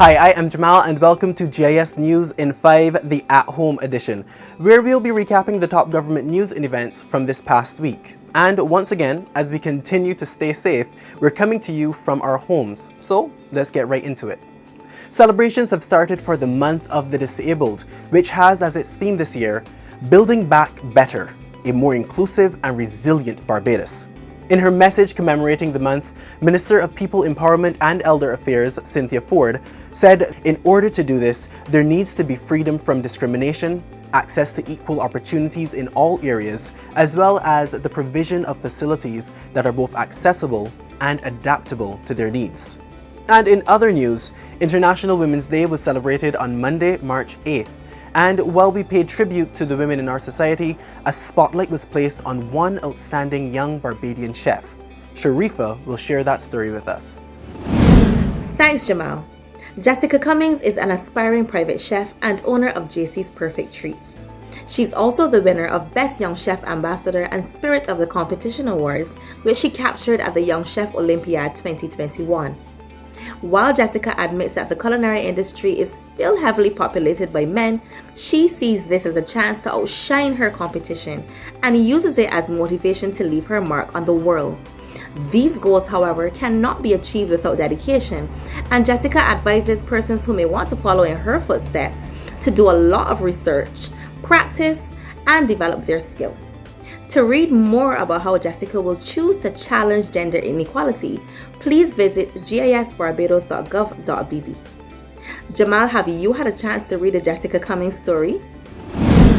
Hi, I am Jamal and welcome to GIS News in 5, the at-home edition, where we'll be recapping the top government news and events from this past week. And once again, as we continue to stay safe, we're coming to you from our homes. So let's get right into it. Celebrations have started for the Month of the Disabled, which has as its theme this year, Building Back Better, a more inclusive and resilient Barbados. In her message commemorating the month, Minister of People Empowerment and Elder Affairs, Cynthia Forde, said in order to do this, there needs to be freedom from discrimination, access to equal opportunities in all areas, as well as the provision of facilities that are both accessible and adaptable to their needs. And in other news, International Women's Day was celebrated on Monday, March 8th. And while we paid tribute to the women in our society, a spotlight was placed on one outstanding young Barbadian chef. Sharifa will share that story with us. Thanks, Jamal. Jessica Cummins is an aspiring private chef and owner of JC's Perfect Treats. She's also the winner of Best Young Chef Ambassador and Spirit of the Competition Awards, which she captured at the Young Chef Olympiad 2021. While Jessica admits that the culinary industry is still heavily populated by men, she sees this as a chance to outshine her competition and uses it as motivation to leave her mark on the world. These goals, however, cannot be achieved without dedication, and Jessica advises persons who may want to follow in her footsteps to do a lot of research, practice, and develop their skill. To read more about how Jessica will choose to challenge gender inequality, please visit gisbarbados.gov.bb. Jamal, have you had a chance to read the Jessica Cummins story?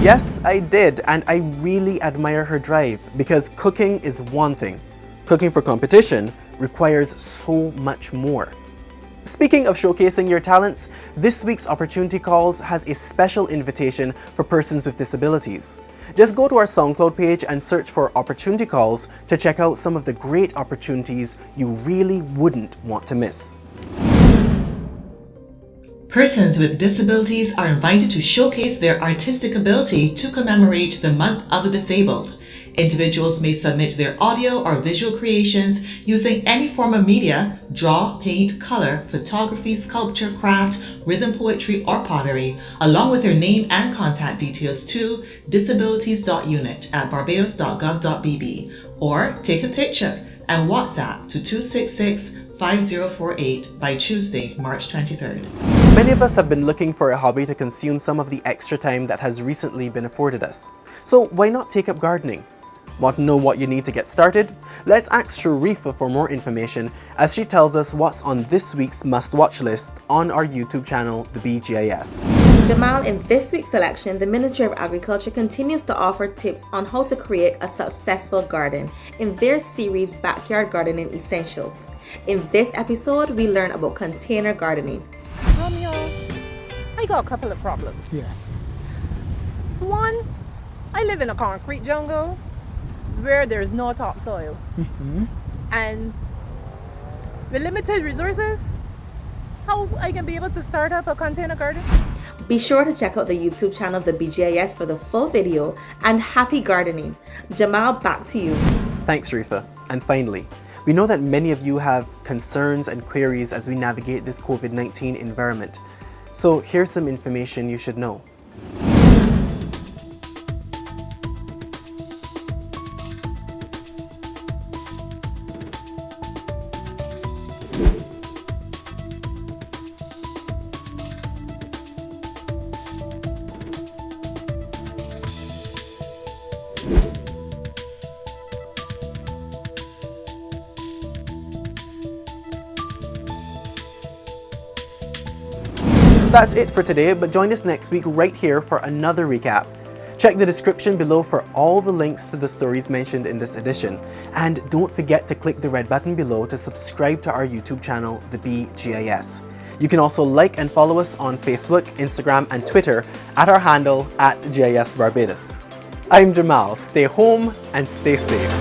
Yes, I did, and I really admire her drive because cooking is one thing. Cooking for competition requires so much more. Speaking of showcasing your talents, this week's Opportunity Calls has a special invitation for persons with disabilities. Just go to our SoundCloud page and search for Opportunity Calls to check out some of the great opportunities you really wouldn't want to miss. Persons with disabilities are invited to showcase their artistic ability to commemorate the Month of the Disabled. Individuals may submit their audio or visual creations using any form of media: draw, paint, color, photography, sculpture, craft, rhythm poetry, or pottery, along with their name and contact details to disabilities.unit@barbados.gov.bb, or take a picture and WhatsApp to 266-5048 by Tuesday, March 23rd. Many of us have been looking for a hobby to consume some of the extra time that has recently been afforded us. So why not take up gardening? Want to know what you need to get started? Let's ask Sharifa for more information as she tells us what's on this week's must-watch list on our YouTube channel, the BGIS. Jamal, in this week's selection, the Ministry of Agriculture continues to offer tips on how to create a successful garden in their series Backyard Gardening Essentials. In this episode, we learn about container gardening. Romeo, I got a couple of problems. Yes. One, I live in a concrete jungle where there's no topsoil. And with limited resources, how I can be able to start up a container garden? Be sure to check out the YouTube channel, the BGIS, for the full video, and happy gardening. Jamal, back to you. Thanks, Sharifa. And finally, we know that many of you have concerns and queries as we navigate this COVID-19 environment. So here's some information you should know. That's it for today, but join us next week right here for another recap. Check the description below for all the links to the stories mentioned in this edition. And don't forget to click the red button below to subscribe to our YouTube channel, the BGIS. You can also like and follow us on Facebook, Instagram, and Twitter at our handle @GIS Barbados. I'm Jamal. Stay home and stay safe.